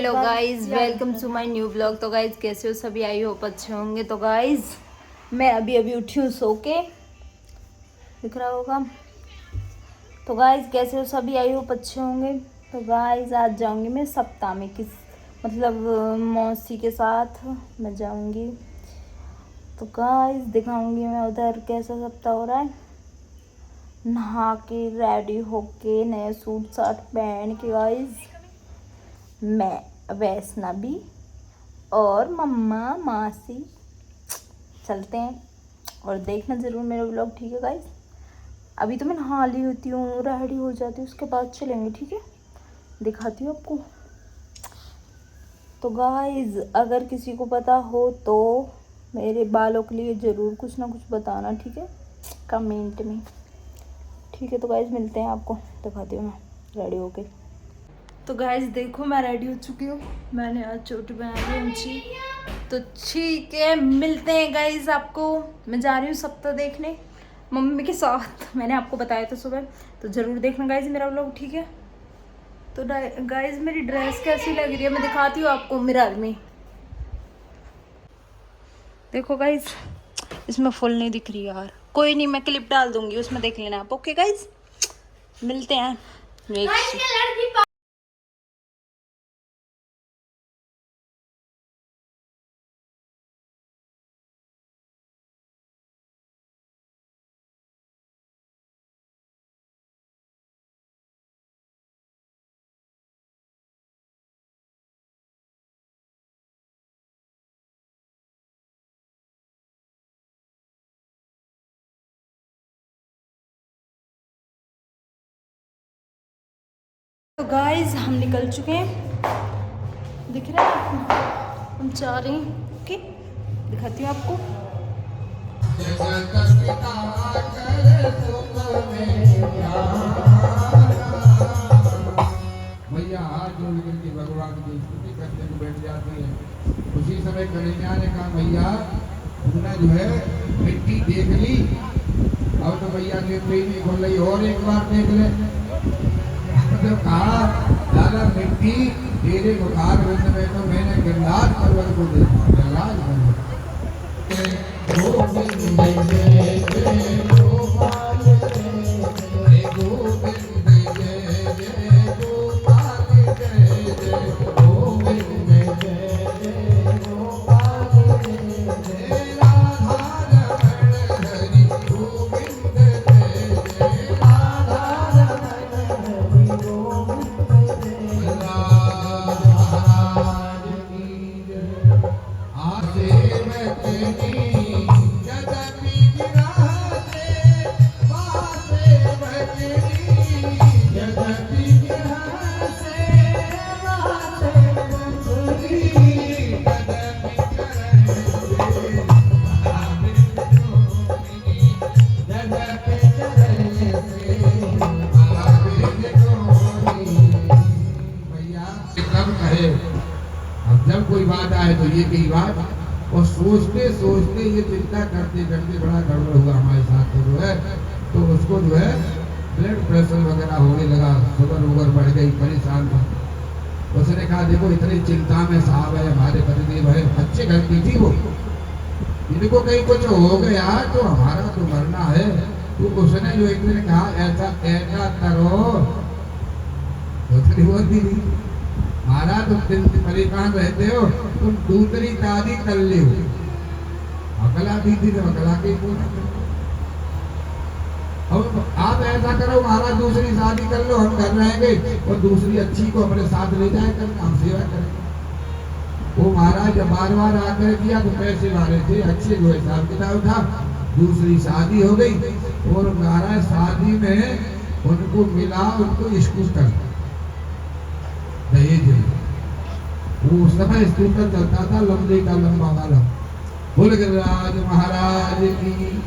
Hello guys, welcome to my new blog. तो guys कैसे हो सभी, आई होप अच्छे होंगे। तो गाइज मैं अभी उठी हूँ सो के, दिख रहा होगा। तो गाइज कैसे हो सभी, आई होप अच्छे होंगे। तो गाइज आज जाऊंगी मैं सप्ताह में, किस मतलब मौसी के साथ मैं जाऊंगी। तो गाइज दिखाऊंगी मैं उधर कैसा सप्ताह हो रहा है। नहा के रेडी होके नए सूट साट पहन के गाइज मैं वैष्णवी और मम्मा मासी चलते हैं। और देखना ज़रूर मेरा व्लॉग, ठीक है गाइज। अभी तो मैं नहा ली होती हूँ, रेडी हो जाती हूँ, उसके बाद चलेंगे, ठीक है। दिखाती हूँ आपको। तो गाइज अगर किसी को पता हो तो मेरे बालों के लिए ज़रूर कुछ ना कुछ बताना, ठीक है, कमेंट में, ठीक है। तो गाइज मिलते हैं, आपको दिखाती हूँ मैं रेडी होके। तो गाइज देखो मैं रेडी हो चुकी हूँ, मैंने आज चोटी बनाई है ऊंची। तो ठीक है, मिलते हैं गाइज आपको। मैं जा रही हूँ सप्ताह देखने मम्मी के साथ, मैंने आपको बताया था सुबह। तो ज़रूर देखना गाइज मेरा व्लॉग, ठीक है। तो गाइज मेरी ड्रेस कैसी लग रही है मैं दिखाती हूँ आपको मिरर में। देखो गाइज इसमें फुल नहीं दिख रही यार, कोई नहीं, मैं क्लिप डाल दूंगी उसमें, देख लेना आप। ओके गाइज मिलते हैं नेक्स्ट। तो गाइज हम निकल चुके हैं, दिख रहा है आपको, हम जा रहे हैं। ओके दिखाती हूँ आपको। भैया हाथ जोड़ करके भगवान की स्तुति करने को बैठ जाते हैं। उसी समय कन्हैया ने कहा भैया तूने जो है मिट्टी देख ली, अब तो भैया ने नहीं खोल रही, और एक बार देख ले। तो कहा दादा मिट्टी तेरे मुखार विंद में तो मैंने गिरराज पर्वत को देखा, गिरराज पर्वत। जब कोई बात आए तो ये कई बात, और सोचते सोचते ये चिंता करते करते बड़ा गड़बड़ हुआ हमारे साथ जो है। तो उसको जो है ब्लड प्रेशर वगैरह होने लगा, शुगर वुगर बढ़ गई, परेशान था। उसने कहा देखो इतनी चिंता में साहब है, हमारे पतिदेव है, अच्छे घर की थी वो, इनको कहीं कुछ हो गया तो हमारा तो मरना है। तो उसने जो एक दिन कहा ऐसा ऐसा करो, महाराज तुम परेशान रहते हो, तुम दूसरी शादी कर ले। अकला भी थी तो अकला के आप ऐसा करो महाराज दूसरी शादी कर लो, हम घर रहेंगे और दूसरी अच्छी को अपने साथ ले जाए कर हम सेवा करेंगे। वो महाराज जब बार बार आकर किया तो पैसे वाले थे, अच्छे जो हिसाब किताब था, दूसरी शादी हो गई। और महाराज शादी में उनको मिला, उनको स्कूटर दहेज, वो उस समय स्कूटर चलता था लंबे का लंबा वाला, बोल गिरिराज महाराज की।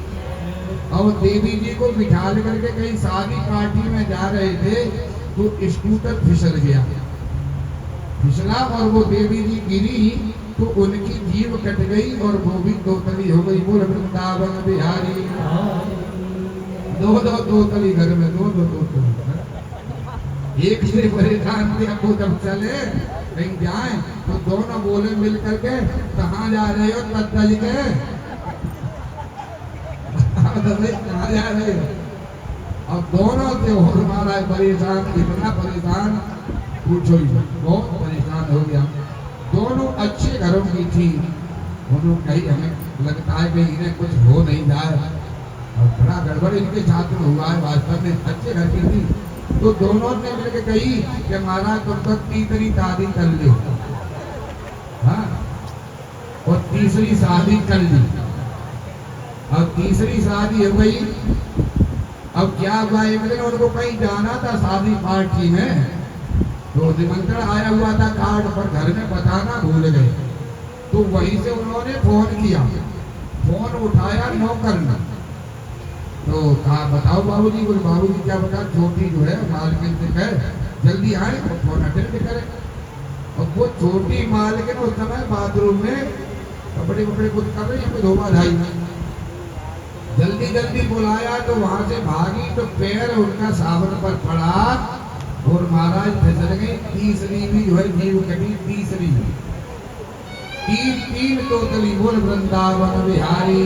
और देवी जी को बिठा करके कहीं शादी पार्टी में जा रहे थे तो स्कूटर फिसल गया, फिसला और वो देवी जी गिरी तो उनकी जीभ कट गई और वो भी दो तली हो गई। बोल वृंदावन बिहारी, दो तली घर में, दो तली एक से परेशान थे। अब वो जब चले कहीं जाए तो दोनों बोले मिल करके, कहाँ जा रहे हो तत्तज के? कहाँ जा रहे हो? अब दोनों से और हमारा परेशान, इतना परेशान पूछो ही, बहुत परेशान हो गया। दोनों अच्छे घरों की थी, उन्होंने कही हमें लगता है कि इन्हें कुछ हो नहीं जाए, और बड़ा गड़बड़ इनके साथ में हुआ है। वास्तव में अच्छे घर की थी, तो दोनों ने मिलकर कही कि महाराज तुम तो तीसरी शादी कर लो, हाँ, और तीसरी शादी कर ली। अब तीसरी शादी हो गई। अब क्या हुआ, एक दिन उनको कहीं जाना था शादी पार्टी में, तो निमंत्रण आया हुआ था कार्ड पर, घर में बताना भूल गए। तो वहीं से उन्होंने फोन किया, फोन उठाया नौकर ने, तो कहा बताओ बाबूजी। बोले बाबूजी क्या बता, छोटी जो है मालकिन से कहे जल्दी आए, तो फोन अटेंड करे। और वो छोटी मालकिन उस समय बाथरूम में कपड़े वपड़े कुछ कर रही है, धोबा धाई में। जल्दी जल्दी बुलाया तो वहां से भागी, तो पैर उनका सावन पर पड़ा और महाराज फिसल गई। तीसरी भी जो है जीव कभी तीसरी, तीन तीन टोटली बोल वृंदावन बिहारी।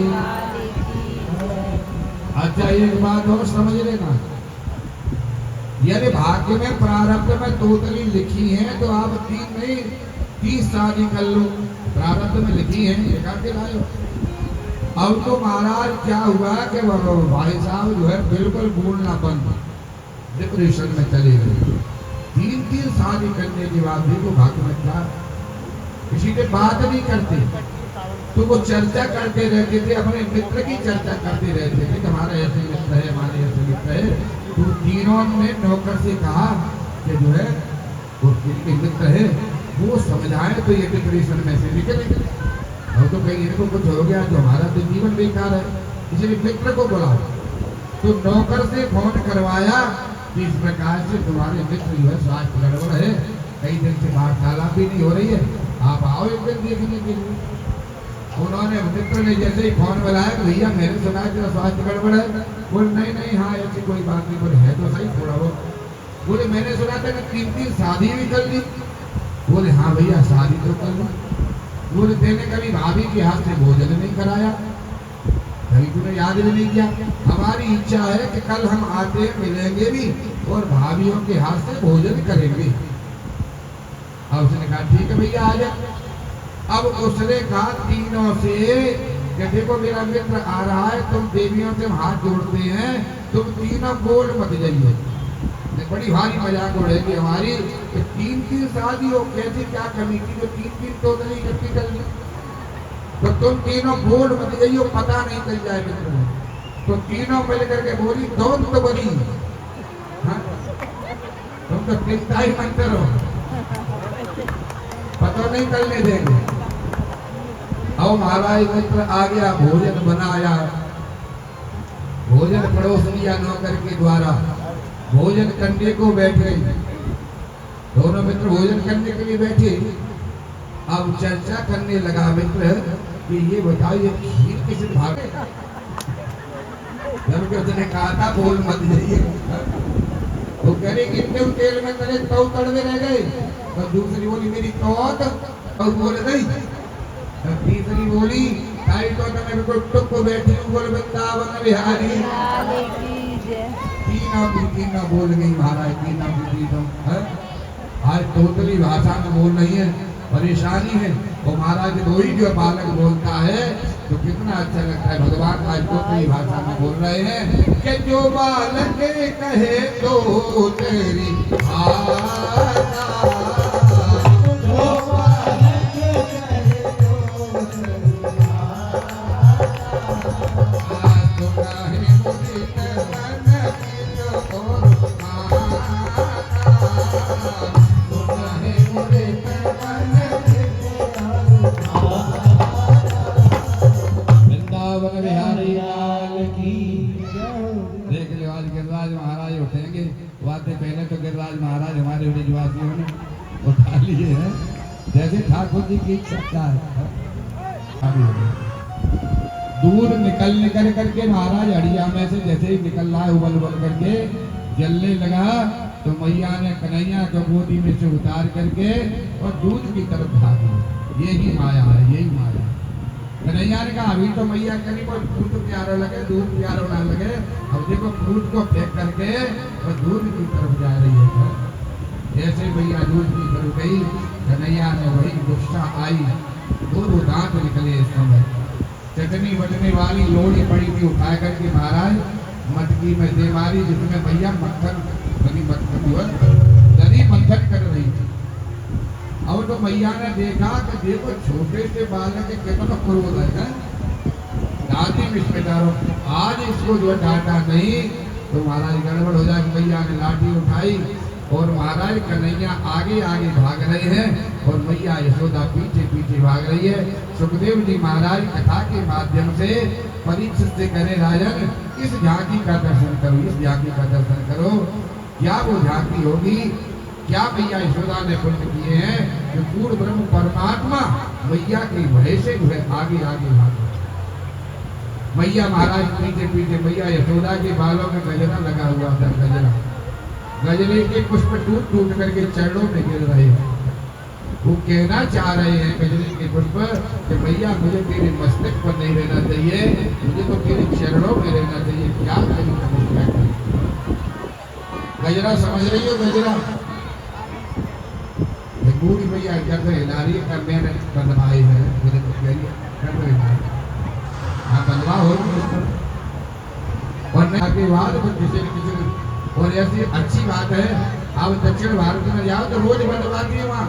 अच्छा एक बात और समझ लेना, यदि भाग्य में प्रारब्ध में टोटली लिखी है तो आप 3 नहीं 30 शादी कर लो, प्रारब्ध में लिखी है, निकाल के लाओ। अब तो महाराज क्या हुआ कि भाई साहब जो है बिल्कुल बोलना बंद, डिप्रेशन में चले गए। 3 शादी करने के बाद भी वो भाग्य में था, किसी के बात नहीं करते, तो वो चर्चा करते रहते थे, अपने मित्र की चर्चा करते रहते थे कि हमारा ऐसे मित्र है, हमारे ऐसे मित्र है। तो तीनों ने नौकर से कहा कि जो है वो किनके मित्र है वो समझाए तो ये डिप्रेशन में से निकले। और तो कहीं इनको कुछ हो गया तो हमारा तो जीवन बेकार है, इसलिए मित्र को बुलाओ। तो नौकर से फोन करवाया कि इस प्रकार से तुम्हारे मित्र जो है स्वास्थ्य गड़बड़ है, कई दिन से वार्तालाप भी नहीं हो रही है, आप आओ एक दिन देखने के लिए। उन्होंने मित्र ने जैसे ही फोन मिलाया कि भैया मैंने सुना तेरा स्वास्थ्य गड़बड़ है। बोले नहीं नहीं, हाँ ऐसी कोई बात नहीं। बोले है तो सही थोड़ा वो। बोले मैंने सुना था कि 3 शादी भी कर ली। बोले हाँ भैया शादी तो कर ली। बोले तेने कभी भाभी के हाथ से भोजन नहीं कराया, कभी तूने याद भी नहीं किया। हमारी इच्छा है कि कल हम आते मिलेंगे भी और भाभीियों के हाथ से भोजन करेंगे। अब उसने कहा ठीक है भैया आ जा। अब उसने कहा तीनों से कि देखो मेरा मित्र आ रहा है, तुम देवियों से हाथ जोड़ते हैं, तुम तीनों बोल मत जाइए। बड़ी भारी मजाक उड़ेगी हमारी कि 3 शादी हो, कैसी क्या कमी थी जो 3 तो नहीं इकट्ठी कर ली। तो तुम तीनों बोल मत जाइए, पता नहीं चल जाए मित्र में। तो तीनों मिल करके बोली दोन तो बनी, तुम तो चिंता ही मत करो, पता नहीं करने देंगे। अब महाराज मित्र आ गया, भोजन बनाया, भोजन पड़ोस दिया नौकर के द्वारा, भोजन करने को बैठे। दोनों मित्र भोजन करने के लिए बैठे। अब चर्चा करने लगा मित्र कि ये बताइए खीर किस भागे। जब उसने कहा था बोल मत जाइए, वो कह रहे कि तेल में तले तो तड़वे रह गए। तो दूसरी बोली मेरी तौत, और बोले नहीं। तो तीसरी बोली ताई तो मैं बिल्कुल टुक को बैठी हूँ, बोल वृंदावन बिहारी। तीनों बोल गई महाराज, तीनों आज टोटली भाषा में बोल रही है, परेशानी है। वो महाराज दो ही जो बालक बोलता है तो कितना अच्छा लगता है। भगवान आज टोटली भाषा में बोल रहे हैं कि जो बालक कहे तो तेरी भाषा, जैसे ठाकुर जी की इच्छा है। दूर निकल करके महाराज हड़िया में से जैसे ही निकल रहा है उबल उबल करके जलने लगा। तो मैया ने कन्हैया को गोदी में से उतार करके और दूध की तरफ भागी। यही माया है, यही माया। कन्हैया ने कहा अभी तो मैया कहीं कोई दूध प्यारा लगे, दूध प्यारा ना लगे, अब देखो दूध को फेंक करके और दूध की तरफ जा रही है। जैसे मैया दूध की तरफ गई, कन्हैया ने वही गुस्सा आई, दो दांत निकले इस समय। चटनी बटने वाली लोड़ी पड़ी थी, उठा करके महाराज मटकी में दे मारी, जिसमें भैया मक्खन दही मंथन कर रही थी। अब तो मैया ने देखा कि देखो छोटे से बालक के कितना क्रोध है, दादी मिस्टेदारों आज इसको जो डांटा नहीं तो महाराज गड़बड़ हो जाए। मैया ने लाठी उठाई और महाराज कन्हैया आगे आगे भाग रहे हैं और मैया यशोदा पीछे पीछे भाग रही है। सुखदेव जी महाराज कथा के माध्यम से परीक्षित से करे राजन इस झांकी का दर्शन करो, इस झांकी का दर्शन करो, क्या वो झांकी होगी, क्या मैया यशोदा ने पुण्य किए हैं कि पूर्ण ब्रह्म परमात्मा मैया के भय से आगे आगे भागे। मैया महाराज पीछे पीछे, मैया यशोदा के बालों में गजरा लगा हुआ था, गजरा, गजरे के पुष्प टूट टूट करके चरणों में गिर रहे हैं। वो कहना चाह रहे हैं गजरे के पुष्प कि मैया मुझे तेरे मस्तक पर नहीं रहना चाहिए, मुझे तो तेरे चरणों में रहना चाहिए। क्या करें, गजरा समझ रही हो, गजरा बूढ़ी मैया जब हिलारी का मैंने बंधवाई है, मुझे तो हाँ बंधवा हो और के बाद किसी न किसी और ऐसी अच्छी बात है। आप दक्षिण भारत में जाओ तो रोज बंधवाती है वहाँ,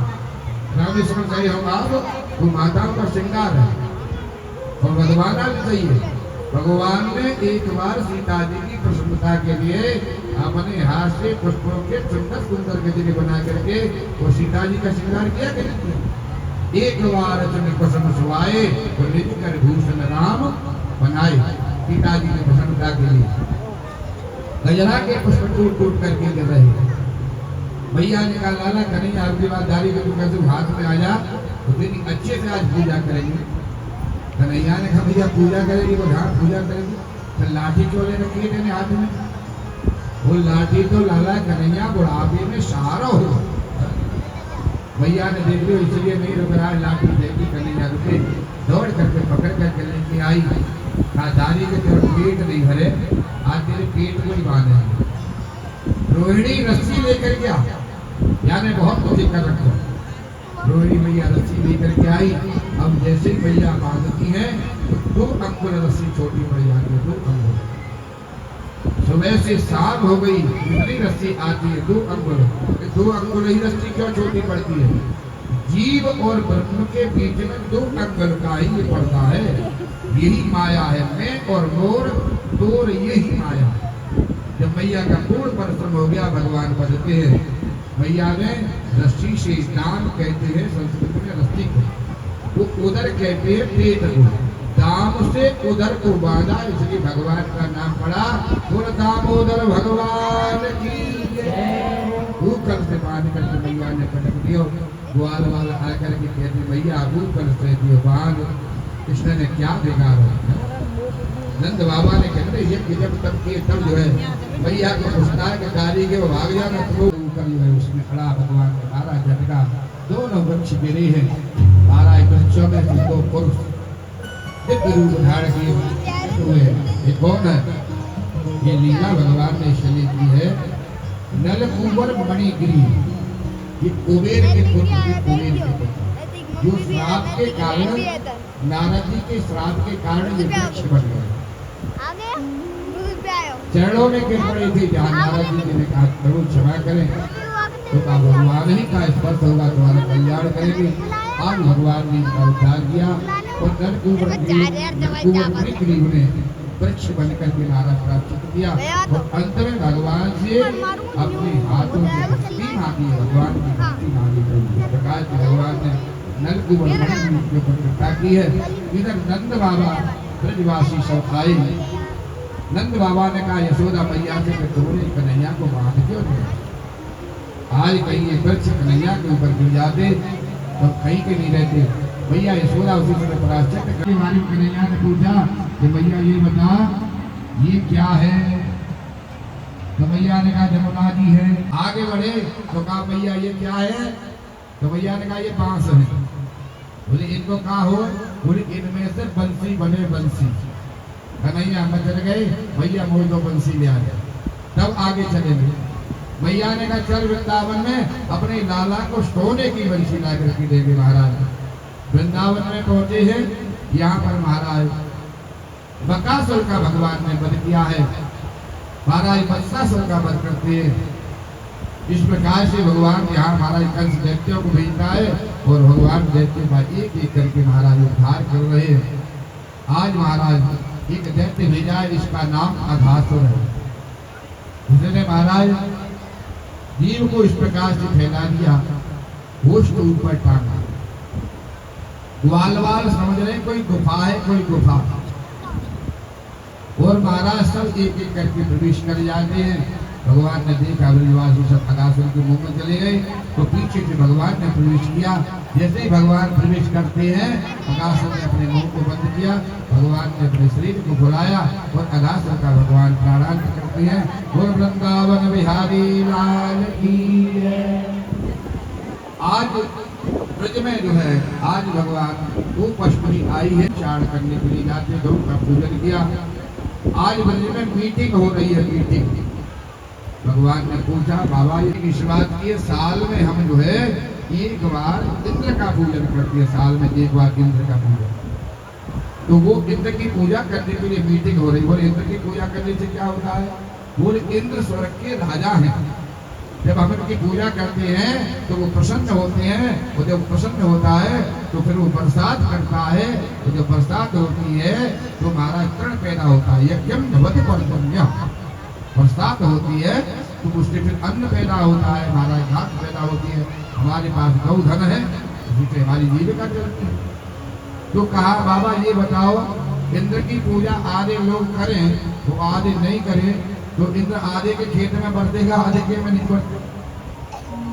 रामेश्वर सही होगा वो माताओं का श्रृंगार है और बंधवाना भी चाहिए। भगवान ने एक बार सीता जी की प्रसन्नता के लिए अपने हाथ से पुष्पों के सुंदर सुंदर गजरे बना करके वो सीता जी का श्रृंगार किया करते। एक बार अपने प्रसन्न सुहाए तो निज कर भूषण राम बनाए, सीता जी की प्रसन्नता के लिए गजरा के पुष्प टूट टूट करके गिर रहे। भैया ने कहा लाला कन्हैया आपकी बात दारी के तू कैसे हाथ में आ जा, तो तेरी अच्छे से आज पूजा करेंगे। कन्हैया ने कहा भैया पूजा करेगी, वो हाँ पूजा करेगी, तो लाठी क्यों ले रखी है तेने हाथ में? वो लाठी तो लाला कन्हैया बुढ़ापे में सहारा हो। भैया ने देख लिया इसलिए नहीं रुक रहा, लाठी देखी कन्हैया रुके, दौड़ करके पकड़ करके लेके आई। दादी के तेरे पेट नहीं भरे, आज तेरे पेट को ही बांधे। रोहिणी रस्सी लेकर के आ, यानी बहुत कुछ कर रखो। रोहिणी मैया रस्सी लेकर के आई। अब जैसे मैया बांधती है तो 2 अंकुर रस्सी छोटी पड़ जाती है, 2 अंकुर। सुबह से शाम हो गई, कितनी रस्सी आती है? 2 अंकुर। 2 अंकुर ही रस्सी क्यों छोटी पड़ती है? जीव और ब्रह्म के बीच में 2 अंकुर का ही पड़ता है। यही माया है, मैं और मोर तोर, यही माया। जब मैया का पूर्ण परिश्रम हो गया, भगवान बजते हैं। मैया ने रस्सी से दाम कहते हैं संस्कृत में रस्सी को, वो उदर कहते हैं पेट को, दाम से उदर को बांधा, इसलिए भगवान का नाम पड़ा। बोल दामोदर भगवान की जय। भूखल से बांध करके मैया ने पटक दियो। ग्वाल वाला आकर के कहते भैया भूखल से दियो बांध। कृष्ण ने क्या बिगाड़ रखा? नंद बाबा ने कहते ये जब तक किए तब जो है भैया को पूछता है कि गाड़ी के वो भाग जाना, तो ऊपर जो है उसमें खड़ा भगवान ने 12 झटका, दोनों वृक्ष गिरे हैं। 12 वृक्षों में से 2 पुरुष दिव्य रूप धारण किए हुए। ये कौन है? ये लीला भगवान ने इसलिए की है। नलकुबर मणिगिरी, ये कुबेर के पुत्र, कुबेर के पुत्र, जो श्राप के कारण, नारद जी के श्राप के कारण ये वृक्ष बन गए। चरणों में गिर पड़ी थी, जहाँ नारद जी ने कहा प्रभु क्षमा करें, तो कहा भगवान ही का स्पर्श होगा तुम्हारा कल्याण करेंगे। आज भगवान ने इनका उद्धार किया और नलकुबर मणिगिरी ने वृक्ष बनकर के नारद प्राप्त किया और अंत में भगवान से अपने हाथों से भक्ति मांगी, भगवान की भक्ति मांगी। प्रकाश भगवान ने नलकुबर मणिगिरी के ऊपर कृपा की है। इधर नंद बाबा ब्रजवासी सब आए। नंद बाबा ने कहा यशोदा मैया से कि तुमने कन्हैया को बांध क्यों दिया? आज कहीं ये वृक्ष कन्हैया के ऊपर गिर जाते तो कहीं के नहीं रहते। भैया यशोदा उसी समय प्रायश्चित करके हमारी कन्हैया ने पूछा कि भैया ये बता ये क्या है? तो मैया ने कहा जमुना जी है। आगे बढ़े तो कहा मैया ये क्या है? तो मैया ने कहा ये बांस है। बोले इनको कहा हो? बोले इनमें से बंसी बने बंसी। कन्हैया हम चले गए, भैया मोड़ दो बंसी ले आए। तब आगे चले गए। मैया ने कहा चल वृंदावन में अपने लाला को सोने की बंसी ला करके देंगे महाराज। वृंदावन में पहुंचे हैं। यहाँ पर महाराज बकासुर का भगवान ने वध किया है। महाराज बत्सासुर का वध करते हैं। इस प्रकार से भगवान यहाँ महाराज कंस दैत्यों को भेजता है और भगवान दैत्यों का एक एक करके महाराज उद्धार कर रहे हैं। आज महाराज एक दैत्य भेजा है, इसका नाम अघासुर है। उसने महाराज जीव को इस प्रकार से फैला दिया, होश को ऊपर टांगा। ग्वाल वाल समझ रहे कोई गुफा है, कोई गुफा, और महाराज सब एक एक करके प्रवेश कर जाते हैं। भगवान ने देखा ब्रजवासी सब अघासुर के मुंह में चले गए, तो पीछे से भगवान ने प्रवेश किया। जैसे ही भगवान प्रवेश करते हैं, अघासुर ने अपने मुंह को बंद किया। भगवान ने अपने शरीर को बुलाया और अघासुर का भगवान प्राणांत करते हैं। और वृंदावन बिहारी लाल की जय। आज ब्रज में जो है, आज भगवान धूप अष्टमी आई है, चाड़ करने के लिए जाते, धूप का पूजन किया। आज ब्रज में मीटिंग हो रही है, मीटिंग। भगवान ने पूछा बाबा ये की शुरुआत की है, साल में हम जो है एक बार इंद्र का पूजन करते हैं, साल में एक बार इंद्र का पूजन। तो वो इंद्र की पूजा करने के लिए मीटिंग हो रही। बोले इंद्र की पूजा करने से क्या होता है? बोले इंद्र स्वर्ग के राजा हैं। जब हम इनकी पूजा करते हैं तो वो प्रसन्न होते हैं, और जब प्रसन्न होता है तो फिर वो बरसात करता है। तो जब बरसात होती है तो महाराज तृण पैदा होता है, यज्ञम भवति पर्जन्य। बरसात होती है तो उससे फिर अन्न पैदा होता है, महाराज घास पैदा होती है। हमारे पास गौधन है, जिससे हमारी जीविका चलती है। तो कहा बाबा ये बताओ, इंद्र की पूजा आधे लोग करें तो आधे नहीं करें, तो इंद्र आधे के खेत में बरतेगा, आधे के में नहीं बरते।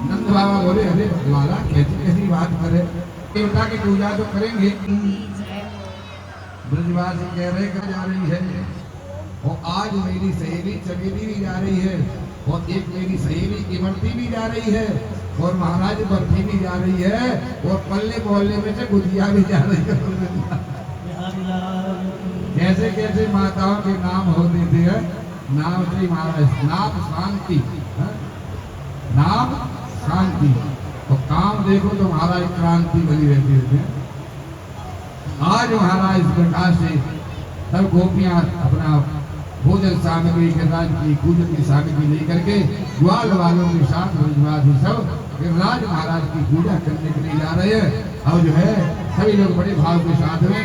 नंद बाबा बोले अरे लाला कैसी कैसी बात करे, देवता की पूजा तो करेंगे। ब्रजवासी कह रहे कर जा रही है, और आज मेरी सहेली चमेली भी जा रही है, और एक मेरी सहेली इमरती भी जा रही है, और महाराज बर्फी भी जा रही है, और पल्ले मोहल्ले में से गुजिया भी जा रही है। कैसे कैसे माताओं के नाम होते थे, नाम से महाराज नाम शांति, नाम शांति, और काम देखो तो महाराज क्रांति बनी रहती है। आज महाराज इस प्रकार से सब गोपियां अपना भोजन सामग्री गिरिराज की पूजन की सामग्री लेकर के ग्वाल वालों के साथ ब्रजवासी सब गिरिराज महाराज की पूजा करने के लिए जा रहे हैं। और जो है सभी लोग बड़े भाव के साथ में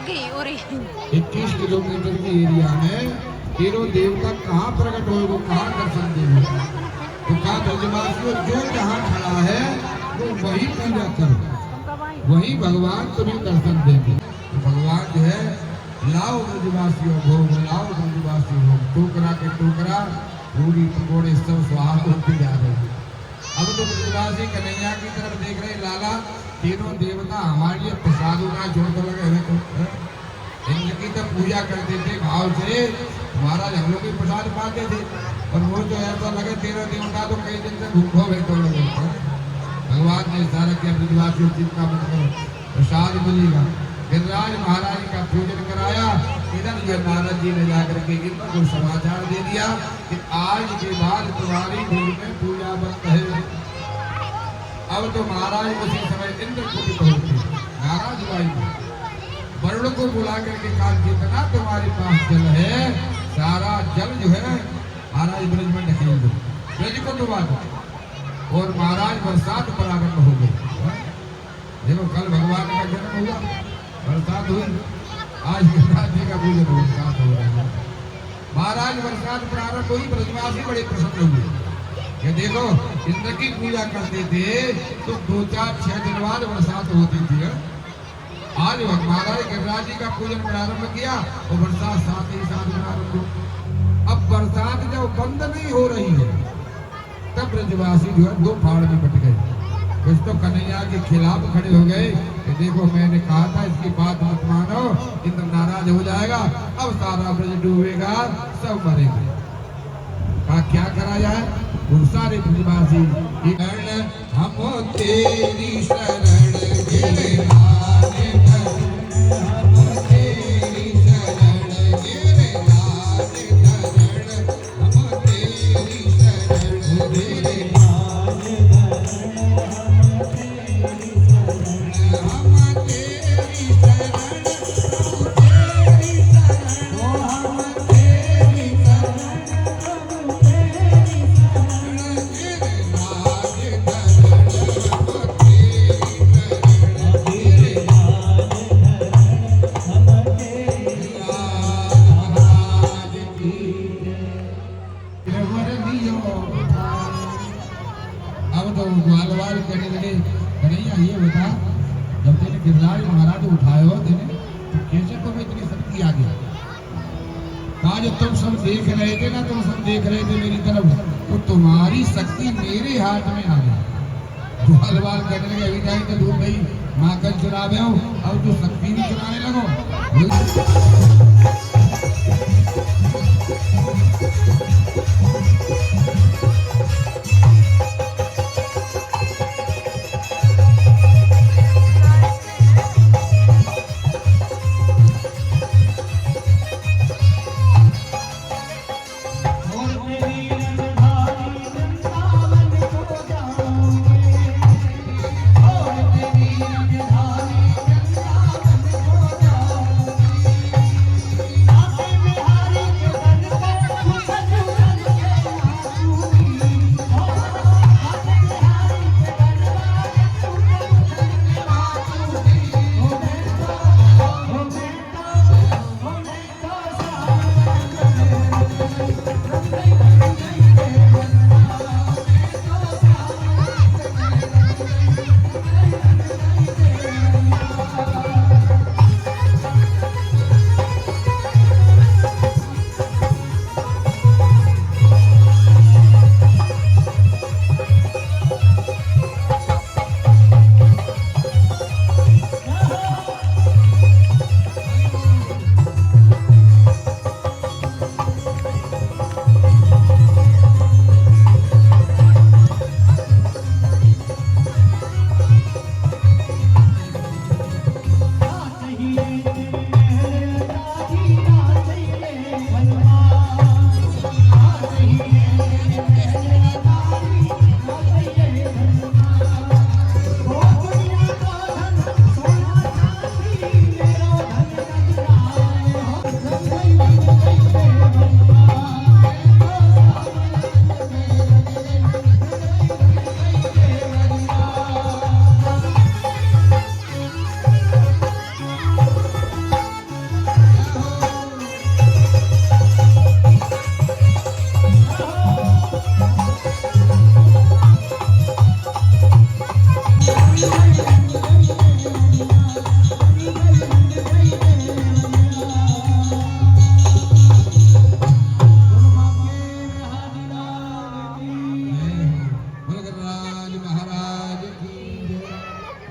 की उरी 21 किलोमीटर की एरिया में तीनों देवता कहाँ प्रकट हो, वो कहाँ दर्शन देंगे? तो कहा ब्रजवासियों जो जहाँ खड़ा है वो वही पूजा करो, वही भगवान तुम्हें दर्शन देंगे। तो भगवान जो है लाओ ब्रजवासियों भोग, लाओ ब्रजवासियों भोग, टोकरा के टोकरा पूरी पकौड़े सब स्वाद होते जा रहे। अब तो ब्रजवासी कन्हैया की तरफ देख रहे, लाला तीनों देवता हमारे लिए प्रसाद उना छोड़ कर लगे हमें तो इनकी तो पूजा करते थे भाव से, महाराज हम लोग भी प्रसाद पाते थे। और वो जो ऐसा लगे तेरह देवता तो कई दिन से भूखो बैठो लगे। भगवान ने सारा किया ब्रजवासियों चिंता मत करो, प्रसाद मिलेगा। गिरिराज महाराज का पूजन कराया। इधर जो नारद जी ने जाकर के इनको समाचार दे दिया कि आज के बाद तुम्हारी भूमि में पूजा बंद है। अब तो महाराज उसी समय इंद्र कुपित होते, नाराज भाई वरुण को बुला करके कहा जितना तुम्हारे पास जल है सारा जल जो है महाराज ब्रज में ढकेल दो, ब्रज को डुबा दो। और महाराज बरसात प्रारंभ हो गई। देखो कल भगवान का जन्म हुआ, बरसात हुई, आज गिरिराज जी का पूजन बरसात हो रहा है। महाराज बरसात प्रारंभ हुई, ब्रजवासी बड़े प्रसन्न हुए। ये देखो इंद्र की पूजा करते थे तो 2, 4, 6 दिन बाद बरसात होती थी। आज महाराज गिरिराज जी का पूजन प्रारंभ किया और बरसात साथ ही साथ प्रारंभ हो। अब बरसात जब बंद नहीं हो रही है तब ब्रजवासी जो है दो फाड़ में बट गए। कुछ तो कन्हैया के खिलाफ खड़े हो गए कि देखो मैंने कहा था इसकी बात मत मानो, इंद्र नाराज हो जाएगा, अब सारा ब्रज डूबेगा, सब मरेंगे। कहा क्या करा जाए? वो सारे ब्रजवासी हम तेरी शरण गिरधारी गिरिराज महाराज उठाए हो तेने तो कैसे तुम्हें इतनी शक्ति आ गई? आज तुम सब देख रहे थे ना, तुम सब देख रहे थे मेरी तरफ, तो तुम्हारी शक्ति मेरे हाथ में आ गई। तो हलवाल कहने लगे अभी जाए तो दूर गई माखन चुरावे हो, अब तो शक्ति भी चुराने लगो।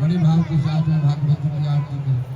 बड़े भाव के साथ में भागवत की आरती करें।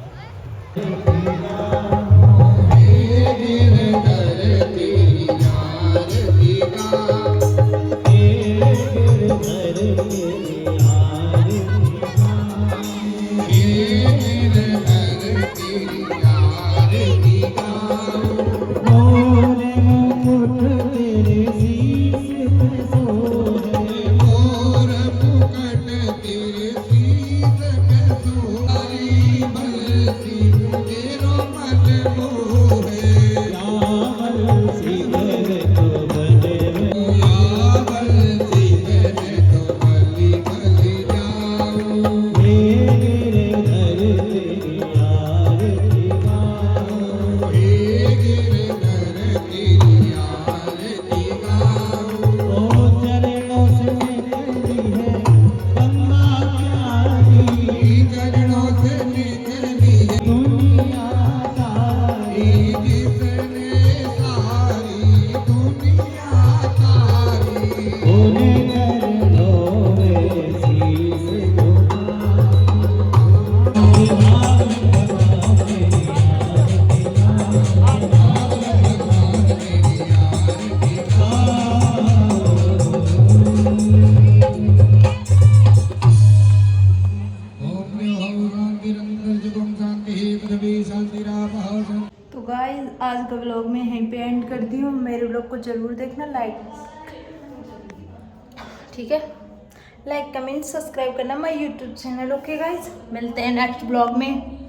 तो गाइस आज का व्लॉग में यहीं पे एंड करती हूँ। मेरे व्लॉग को जरूर देखना, लाइक, ठीक है, लाइक कमेंट सब्सक्राइब करना my YouTube channel. Okay guys, मिलते हैं नेक्स्ट व्लॉग में।